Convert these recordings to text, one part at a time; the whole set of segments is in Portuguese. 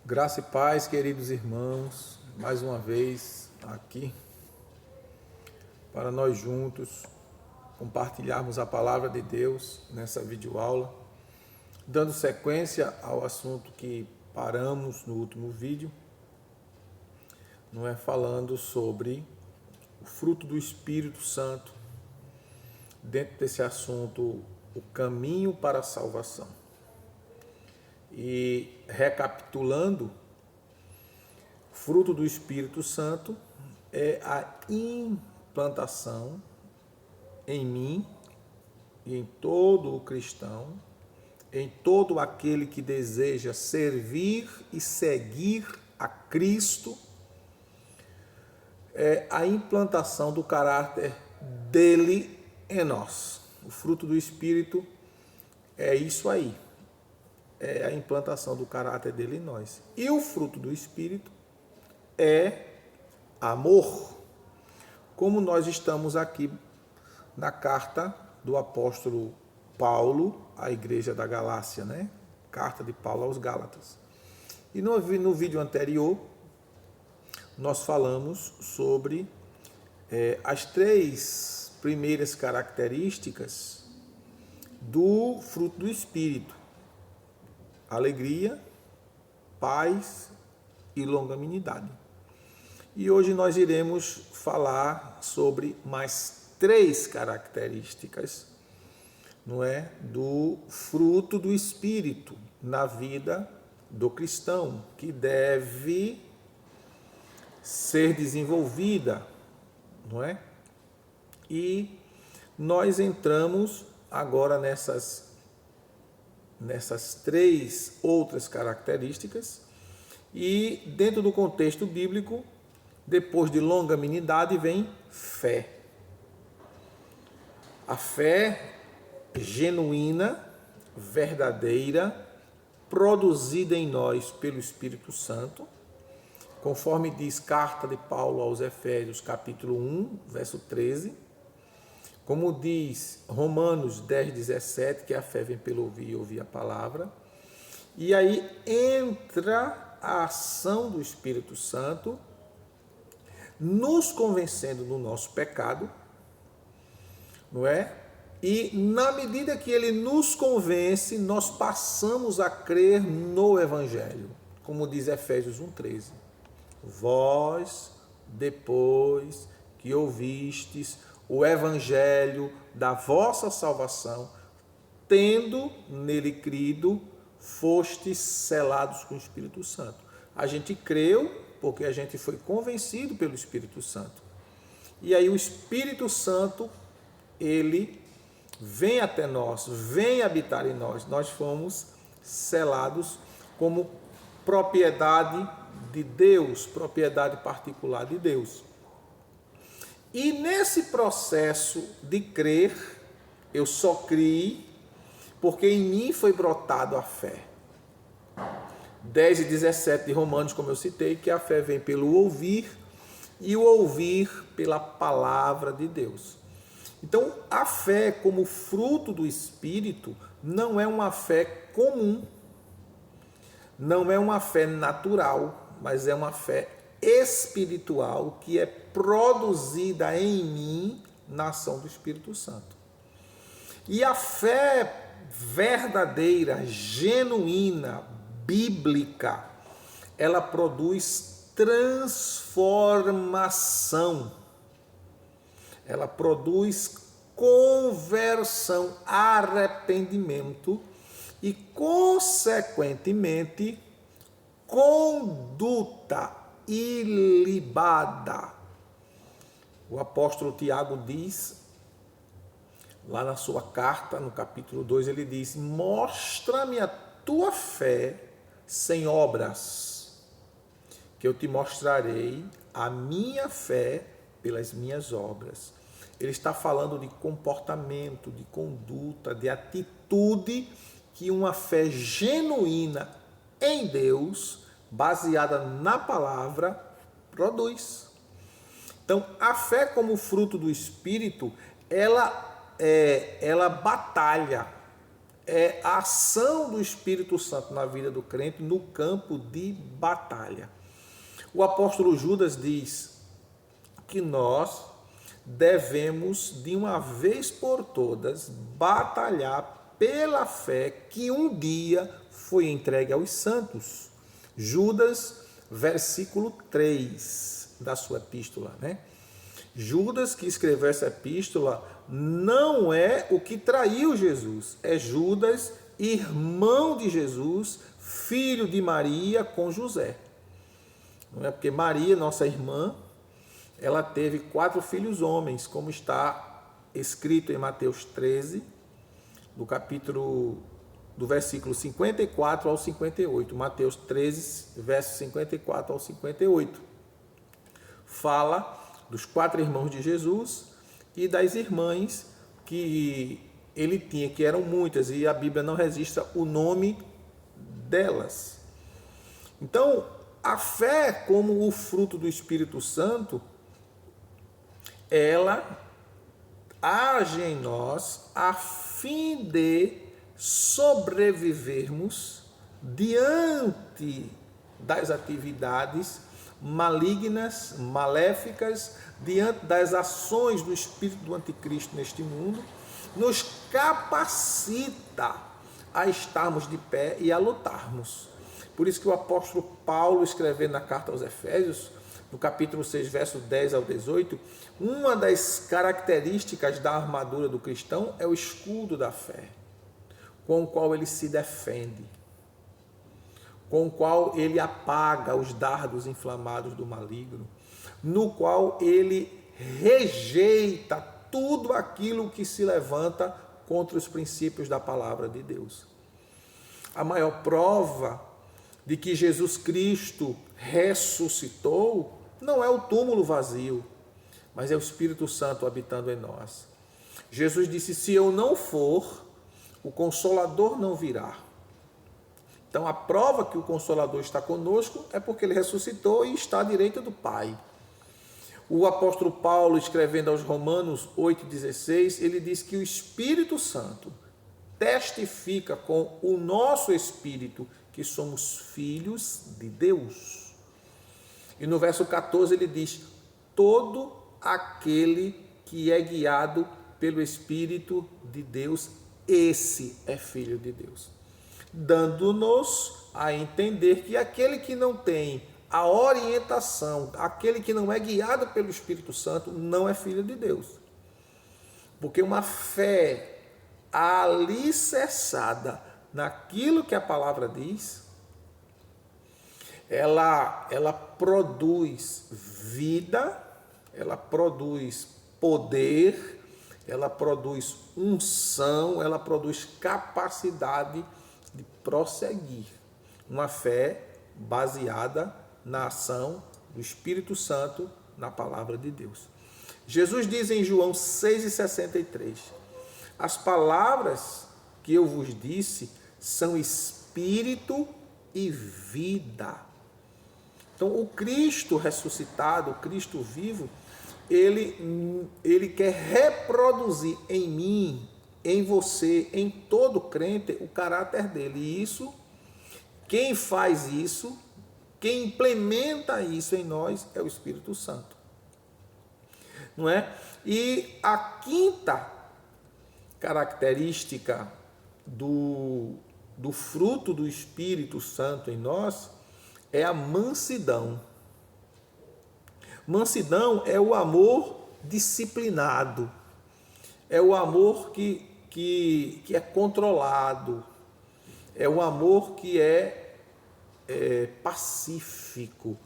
Graça e paz, queridos irmãos, mais uma vez aqui para nós juntos compartilharmos a palavra de Deus nessa videoaula, dando sequência ao assunto que paramos no último vídeo, não é, falando sobre o fruto do Espírito Santo, dentro desse assunto, o caminho para a salvação. E recapitulando, fruto do Espírito Santo é a implantação em mim e em todo o cristão, em todo aquele que deseja servir e seguir a Cristo, é a implantação do caráter dele em nós. O fruto do Espírito é isso aí. É a implantação do caráter dele em nós. E o fruto do Espírito é amor. Como nós estamos aqui na carta do apóstolo Paulo à igreja da Galácia, né? Carta de Paulo aos Gálatas. E no vídeo anterior, nós falamos sobre as três primeiras características do fruto do Espírito: alegria, paz e longanimidade. E hoje nós iremos falar sobre mais três características, não é, do fruto do Espírito na vida do cristão, que deve ser desenvolvida, não é? E nós entramos agora nessas três outras características, e dentro do contexto bíblico, depois de longanimidade vem fé. A fé genuína, verdadeira, produzida em nós pelo Espírito Santo, conforme diz carta de Paulo aos Efésios, capítulo 1, verso 13, como diz Romanos 10, 17, que a fé vem pelo ouvir e ouvir a palavra. E aí entra a ação do Espírito Santo, nos convencendo do nosso pecado, não é? E na medida que ele nos convence, nós passamos a crer no Evangelho, como diz Efésios 1,13. Vós, depois que ouvistes o Evangelho da vossa salvação, tendo nele crido, fostes selados com o Espírito Santo. A gente creu porque a gente foi convencido pelo Espírito Santo. E aí o Espírito Santo, ele vem até nós, vem habitar em nós. Nós fomos selados como propriedade de Deus, propriedade particular de Deus. E nesse processo de crer, eu só criei porque em mim foi brotado a fé. 10 e 17 de Romanos, como eu citei, que a fé vem pelo ouvir e o ouvir pela palavra de Deus. Então, a fé como fruto do Espírito não é uma fé comum, não é uma fé natural, mas é uma fé espiritual que é produzida em mim na ação do Espírito Santo. E a fé verdadeira, genuína, bíblica, ela produz transformação, ela produz conversão, arrependimento e, consequentemente, conduta ilibada. O apóstolo Tiago diz, lá na sua carta, no capítulo 2, ele diz: mostra-me a tua fé sem obras, que eu te mostrarei a minha fé pelas minhas obras. Ele está falando de comportamento, de conduta, de atitude que uma fé genuína em Deus, baseada na palavra, produz. Então, a fé como fruto do Espírito, ela batalha, é a ação do Espírito Santo na vida do crente no campo de batalha. O apóstolo Judas diz que nós devemos, de uma vez por todas, batalhar pela fé que um dia foi entregue aos santos. Judas, versículo 3 da sua epístola, né? Judas, que escreveu essa epístola, não é o que traiu Jesus, é Judas, irmão de Jesus, filho de Maria com José. Não é porque Maria, nossa irmã, ela teve 4 filhos homens, como está escrito em Mateus 13, do versículo 54 ao 58. Mateus 13, versos 54 ao 58. Fala dos 4 irmãos de Jesus e das irmãs que ele tinha, que eram muitas, e a Bíblia não registra o nome delas. Então, a fé como o fruto do Espírito Santo, ela age em nós a fim de sobrevivermos diante das atividades malignas, maléficas, diante das ações do espírito do anticristo neste mundo, nos capacita a estarmos de pé e a lutarmos. Por isso que o apóstolo Paulo, escrevendo na carta aos Efésios, no capítulo 6, verso 10 ao 18, uma das características da armadura do cristão é o escudo da fé, com o qual ele se defende, com o qual ele apaga os dardos inflamados do maligno, no qual ele rejeita tudo aquilo que se levanta contra os princípios da palavra de Deus. A maior prova de que Jesus Cristo ressuscitou não é o túmulo vazio, mas é o Espírito Santo habitando em nós. Jesus disse: se eu não for, o Consolador não virá. Então a prova que o Consolador está conosco é porque ele ressuscitou e está à direita do Pai. O apóstolo Paulo, escrevendo aos Romanos 8,16, ele diz que o Espírito Santo testifica com o nosso espírito que somos filhos de Deus. E no verso 14 ele diz: todo aquele que é guiado pelo Espírito de Deus, esse é filho de Deus. Dando-nos a entender que aquele que não tem a orientação, aquele que não é guiado pelo Espírito Santo, não é filho de Deus. Porque uma fé alicerçada naquilo que a palavra diz, ela produz vida, ela produz poder, ela produz unção, ela produz capacidade de prosseguir. Uma fé baseada na ação do Espírito Santo na palavra de Deus. Jesus diz em João 6,63: as palavras que eu vos disse são espírito e vida. Então, o Cristo ressuscitado, o Cristo vivo, ele quer reproduzir em mim, em você, em todo crente, o caráter dele. E isso, quem faz isso, quem implementa isso em nós é o Espírito Santo. Não é? E a quinta característica do fruto do Espírito Santo em nós é a mansidão. Mansidão é o amor disciplinado, é o amor que é controlado, é o amor que é pacífico.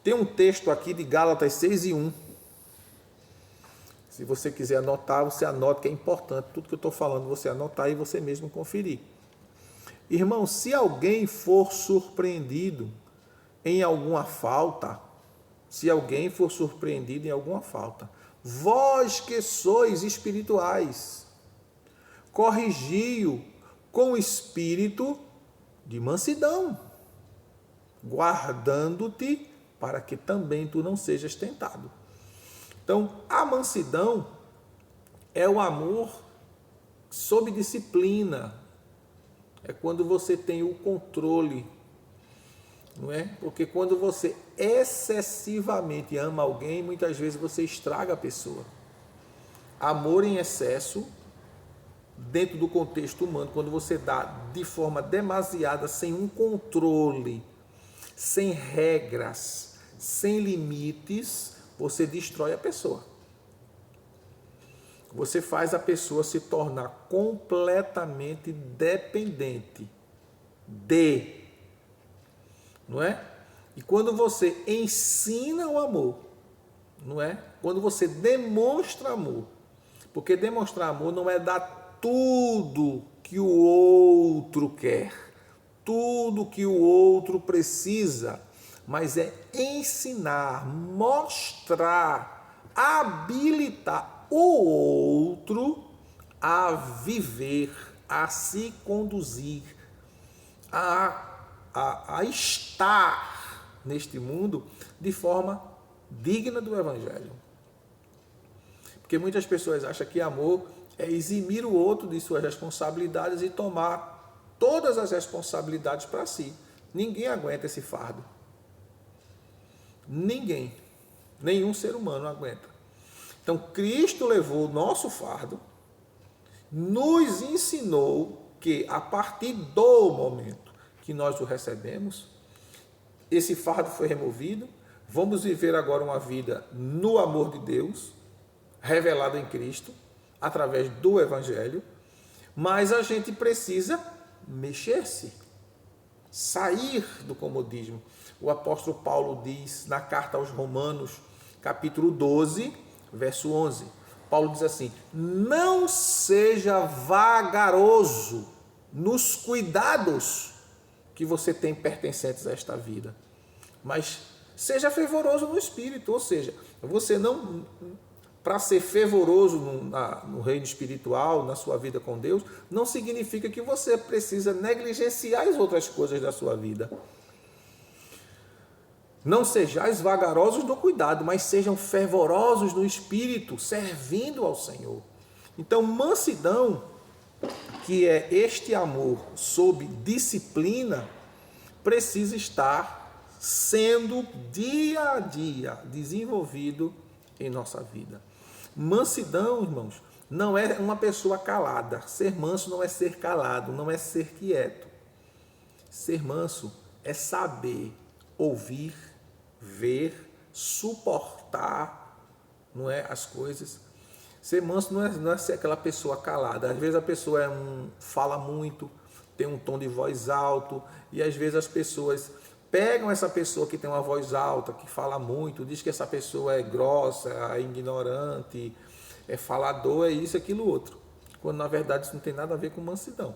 Tem um texto aqui de Gálatas 6:1. Se você quiser anotar, você anota, que é importante. Tudo que eu estou falando, você anotar e você mesmo conferir. Irmão, se alguém for surpreendido em alguma falta, vós que sois espirituais, corrigi-o com espírito de mansidão, guardando-te para que também tu não sejas tentado. Então, a mansidão é o amor sob disciplina, é quando você tem o controle, não é? Porque quando você excessivamente ama alguém, muitas vezes você estraga a pessoa. Amor em excesso, dentro do contexto humano, quando você dá de forma demasiada, sem um controle, sem regras, sem limites, você destrói a pessoa. Você faz a pessoa se tornar completamente dependente não é? E quando você ensina o amor, não é? Quando você demonstra amor, porque demonstrar amor não é dar tudo que o outro quer, tudo que o outro precisa, mas é ensinar, mostrar, habilitar o outro a viver, a se conduzir, a estar neste mundo de forma digna do Evangelho. Porque muitas pessoas acham que amor é eximir o outro de suas responsabilidades e tomar todas as responsabilidades para si. Ninguém aguenta esse fardo. Ninguém. Nenhum ser humano aguenta. Então, Cristo levou o nosso fardo, nos ensinou que a partir do momento que nós o recebemos, esse fardo foi removido, vamos viver agora uma vida no amor de Deus, revelado em Cristo, através do Evangelho, mas a gente precisa mexer-se, sair do comodismo. O apóstolo Paulo diz na carta aos Romanos, capítulo 12, verso 11, Paulo diz assim: não seja vagaroso nos cuidados que você tem pertencentes a esta vida, mas seja fervoroso no espírito, ou seja, você não, para ser fervoroso no reino espiritual, na sua vida com Deus, não significa que você precisa negligenciar as outras coisas da sua vida. Não sejais vagarosos no cuidado, mas sejam fervorosos no espírito, servindo ao Senhor. Então, mansidão, que é este amor sob disciplina, precisa estar sendo dia a dia desenvolvido em nossa vida. Mansidão, irmãos, não é uma pessoa calada. Ser manso não é ser calado, não é ser quieto. Ser manso é saber ouvir, ver, suportar, não é, as coisas. Ser manso não é ser aquela pessoa calada. Às vezes a pessoa fala muito, tem um tom de voz alto, e às vezes as pessoas pegam essa pessoa que tem uma voz alta, que fala muito, diz que essa pessoa é grossa, é ignorante, é falador, é isso, aquilo, outro. Quando na verdade isso não tem nada a ver com mansidão.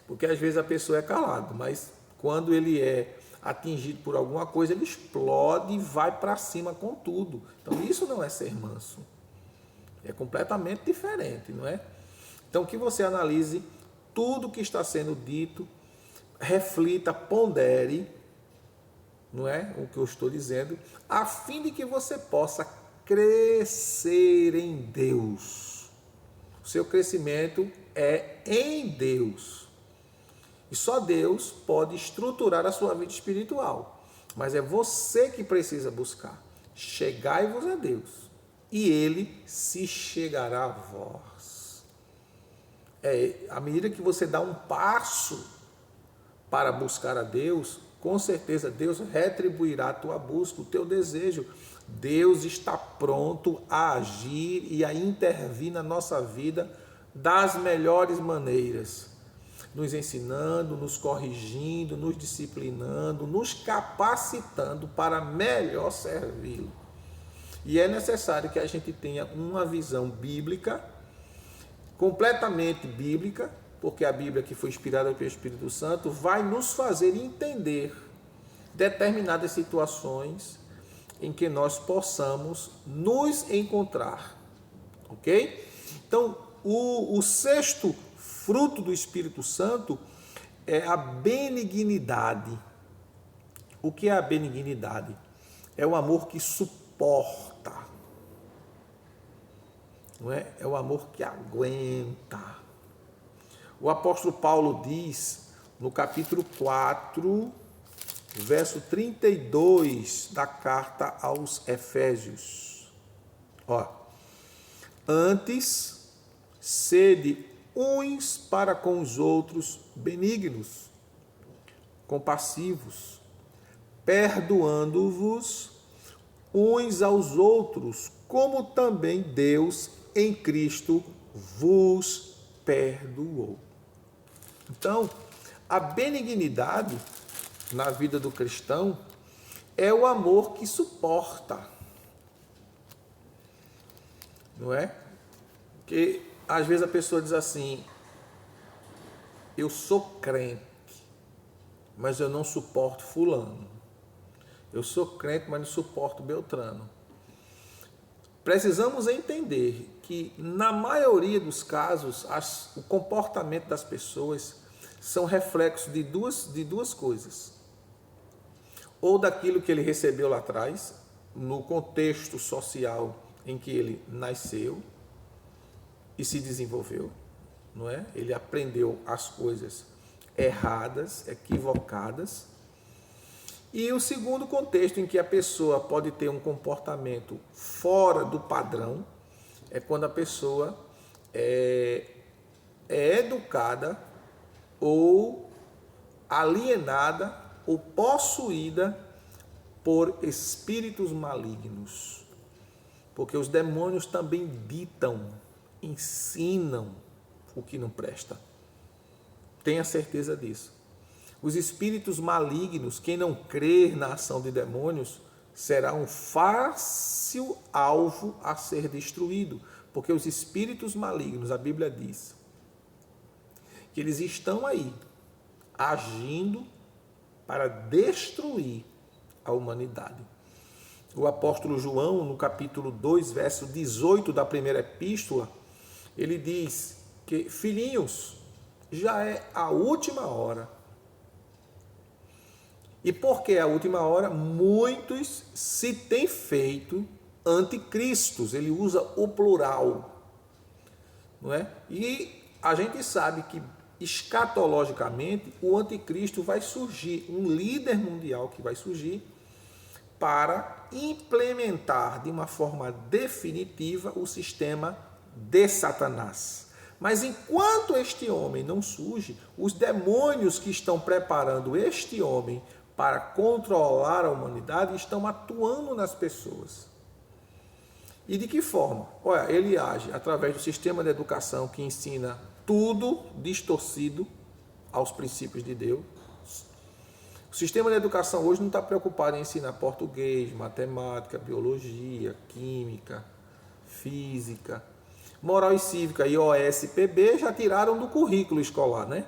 Porque às vezes a pessoa é calada, mas quando ele é atingido por alguma coisa, ele explode e vai para cima com tudo. Então isso não é ser manso. É completamente diferente, não é? Então que você analise tudo que está sendo dito, reflita, pondere, não é? O que eu estou dizendo, a fim de que você possa crescer em Deus. O seu crescimento é em Deus. E só Deus pode estruturar a sua vida espiritual. Mas é você que precisa buscar. Chegai-vos a Deus, e Ele se chegará a vós. À medida que você dá um passo para buscar a Deus, com certeza Deus retribuirá a tua busca, o teu desejo. Deus está pronto a agir e a intervir na nossa vida das melhores maneiras, nos ensinando, nos corrigindo, nos disciplinando, nos capacitando para melhor servi-lo. E é necessário que a gente tenha uma visão bíblica, completamente bíblica, porque a Bíblia, que foi inspirada pelo Espírito Santo, vai nos fazer entender determinadas situações em que nós possamos nos encontrar, ok? Então, o sexto fruto do Espírito Santo é a benignidade. O que é a benignidade? É o amor que suporta, não é? É o amor que aguenta. O apóstolo Paulo diz, no capítulo 4, verso 32 da carta aos Efésios. Ó, antes, sede uns para com os outros benignos, compassivos, perdoando-vos uns aos outros, como também Deus em Cristo vos perdoou. Então, a benignidade na vida do cristão é o amor que suporta, não é? Porque às vezes a pessoa diz assim: eu sou crente, mas eu não suporto fulano. Eu sou crente, mas não suporto Beltrano. Precisamos entender que, na maioria dos casos, o comportamento das pessoas são reflexos de duas coisas. Ou daquilo que ele recebeu lá atrás, no contexto social em que ele nasceu e se desenvolveu, não é? Ele aprendeu as coisas erradas, equivocadas. E o segundo contexto em que a pessoa pode ter um comportamento fora do padrão é quando a pessoa é educada ou alienada ou possuída por espíritos malignos. Porque os demônios também ditam, ensinam o que não presta. Tenha certeza disso. Os espíritos malignos, quem não crer na ação de demônios, será um fácil alvo a ser destruído. Porque os espíritos malignos, a Bíblia diz, que eles estão aí, agindo para destruir a humanidade. O apóstolo João, no capítulo 2, verso 18 da primeira epístola, ele diz que, filhinhos, já é a última hora. E porque é a última hora, muitos se têm feito anticristos. Ele usa o plural, não é? E a gente sabe que, escatologicamente, o anticristo vai surgir, um líder mundial que vai surgir para implementar de uma forma definitiva o sistema de Satanás. Mas enquanto este homem não surge, os demônios que estão preparando este homem para controlar a humanidade estão atuando nas pessoas. E de que forma? Olha, ele age através do sistema de educação que ensina tudo distorcido aos princípios de Deus. O sistema de educação hoje não está preocupado em ensinar português, matemática, biologia, química, física, moral e cívica e OSPB já tiraram do currículo escolar, né?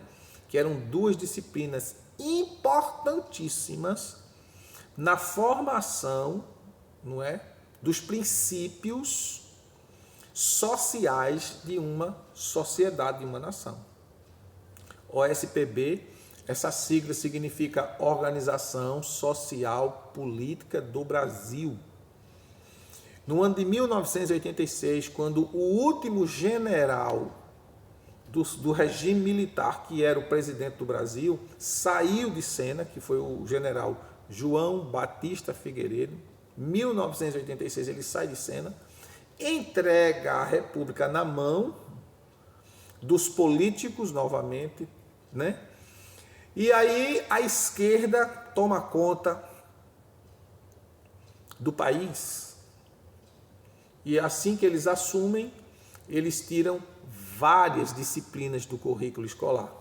Que eram duas disciplinas importantíssimas na formação, não é, dos princípios sociais de uma sociedade, de uma nação. OSPB, essa sigla significa Organização Social Política do Brasil. No ano de 1986, quando o último general do regime militar, que era o presidente do Brasil, saiu de cena, que foi o general João Batista Figueiredo, 1986 ele sai de cena, entrega a República na mão dos políticos novamente, né? E aí a esquerda toma conta do país. E assim que eles assumem, eles tiram várias disciplinas do currículo escolar.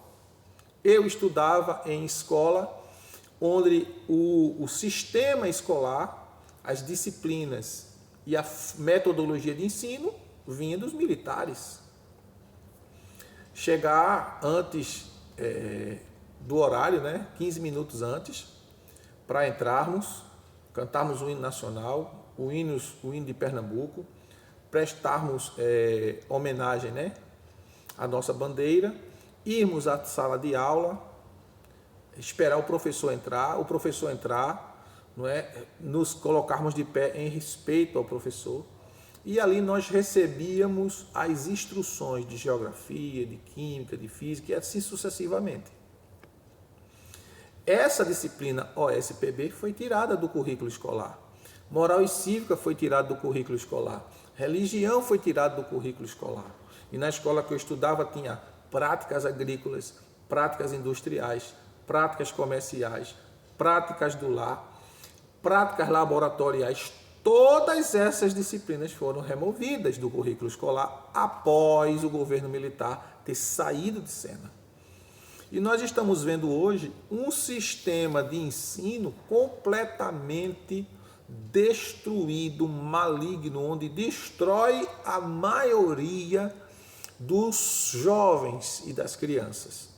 Eu estudava em escola onde o sistema escolar, as disciplinas e a metodologia de ensino vinha dos militares. Chegar antes do horário, né, 15 minutos antes, para entrarmos, cantarmos o hino nacional, o hino de Pernambuco, prestarmos homenagem, né, à nossa bandeira, irmos à sala de aula, esperar o professor entrar, não é, nos colocarmos de pé em respeito ao professor, e ali nós recebíamos as instruções de geografia, de química, de física e assim sucessivamente. Essa disciplina OSPB foi tirada do currículo escolar. Moral e cívica foi tirada do currículo escolar. Religião foi tirada do currículo escolar. E na escola que eu estudava tinha práticas agrícolas, práticas industriais, práticas comerciais, práticas do lar, práticas laboratoriais. Todas essas disciplinas foram removidas do currículo escolar após o governo militar ter saído de cena. E nós estamos vendo hoje um sistema de ensino completamente destruído, maligno, onde destrói a maioria dos jovens e das crianças.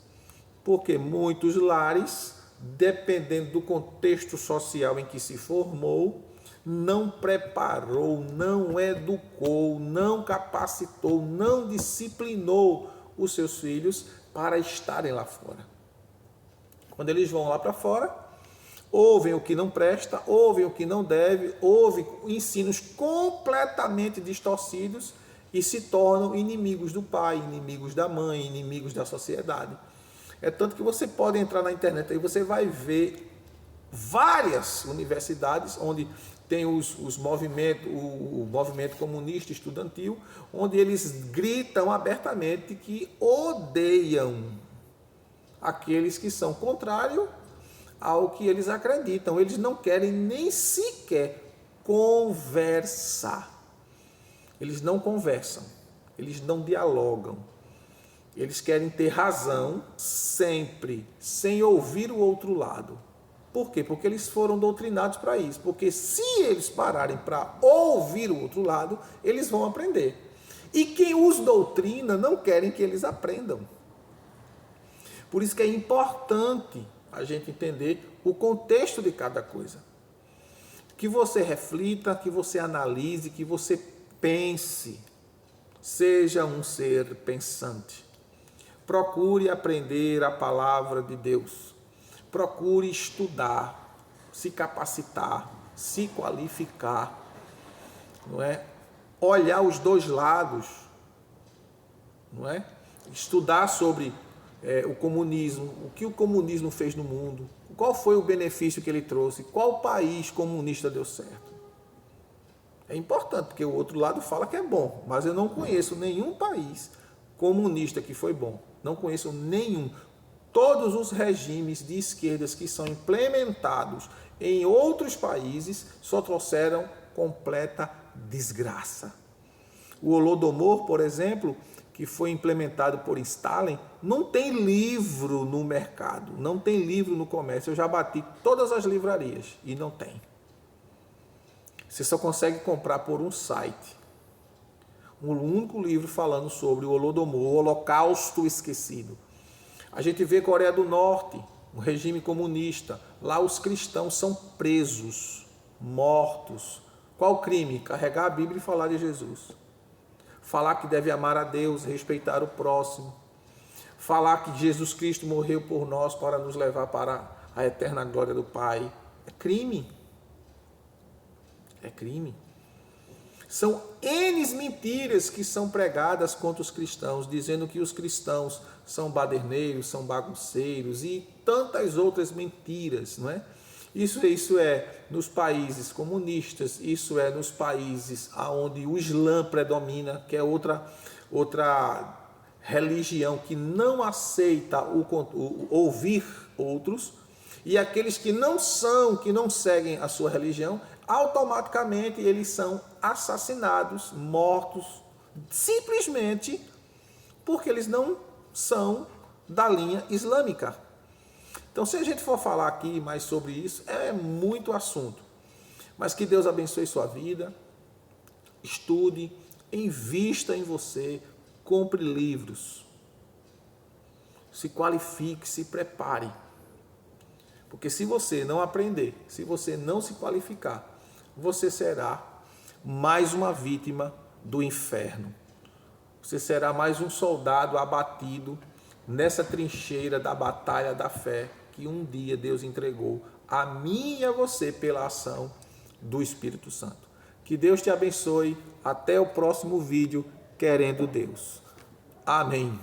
Porque muitos lares, dependendo do contexto social em que se formou, não preparou, não educou, não capacitou, não disciplinou os seus filhos para estarem lá fora. Quando eles vão lá para fora, ouvem o que não presta, ouvem o que não deve, ouvem ensinos completamente distorcidos e se tornam inimigos do pai, inimigos da mãe, inimigos da sociedade. É tanto que você pode entrar na internet e você vai ver várias universidades onde tem os movimentos, o movimento comunista estudantil, onde eles gritam abertamente que odeiam aqueles que são contrários ao que eles acreditam. Eles não querem nem sequer conversar. Eles não conversam, eles não dialogam. Eles querem ter razão sempre, sem ouvir o outro lado. Por quê? Porque eles foram doutrinados para isso. Porque se eles pararem para ouvir o outro lado, eles vão aprender. E quem os doutrina não querem que eles aprendam. Por isso que é importante a gente entender o contexto de cada coisa. Que você reflita, que você analise, que você pense. Seja um ser pensante. Procure aprender a palavra de Deus. Procure estudar, se capacitar, se qualificar, não é? Olhar os dois lados, não é? Estudar sobre o comunismo, o que o comunismo fez no mundo, qual foi o benefício que ele trouxe, qual país comunista deu certo. É importante, porque o outro lado fala que é bom, mas eu não conheço nenhum país comunista que foi bom, não conheço nenhum. Todos os regimes de esquerdas que são implementados em outros países só trouxeram completa desgraça. O Holodomor, por exemplo, que foi implementado por Stalin, não tem livro no mercado, não tem livro no comércio. Eu já bati todas as livrarias e não tem. Você só consegue comprar por um site. Um único livro falando sobre o Holodomor, o Holocausto Esquecido. A gente vê Coreia do Norte, um regime comunista. Lá os cristãos são presos, mortos. Qual o crime? Carregar a Bíblia e falar de Jesus. Falar que deve amar a Deus, respeitar o próximo. Falar que Jesus Cristo morreu por nós para nos levar para a eterna glória do Pai. É crime. É crime. São N mentiras que são pregadas contra os cristãos, dizendo que os cristãos são baderneiros, são bagunceiros e tantas outras mentiras, não é? Isso é nos países comunistas, isso é nos países onde o Islã predomina, que é outra religião que não aceita ouvir outros, e aqueles que não seguem a sua religião, automaticamente eles são assassinados, mortos, simplesmente porque eles não são da linha islâmica. Então, se a gente for falar aqui mais sobre isso, é muito assunto. Mas que Deus abençoe sua vida, estude, invista em você, compre livros, se qualifique, se prepare. Porque se você não aprender, se você não se qualificar, você será mais uma vítima do inferno. Você será mais um soldado abatido nessa trincheira da batalha da fé que um dia Deus entregou a mim e a você pela ação do Espírito Santo. Que Deus te abençoe. Até o próximo vídeo, querendo Deus. Amém.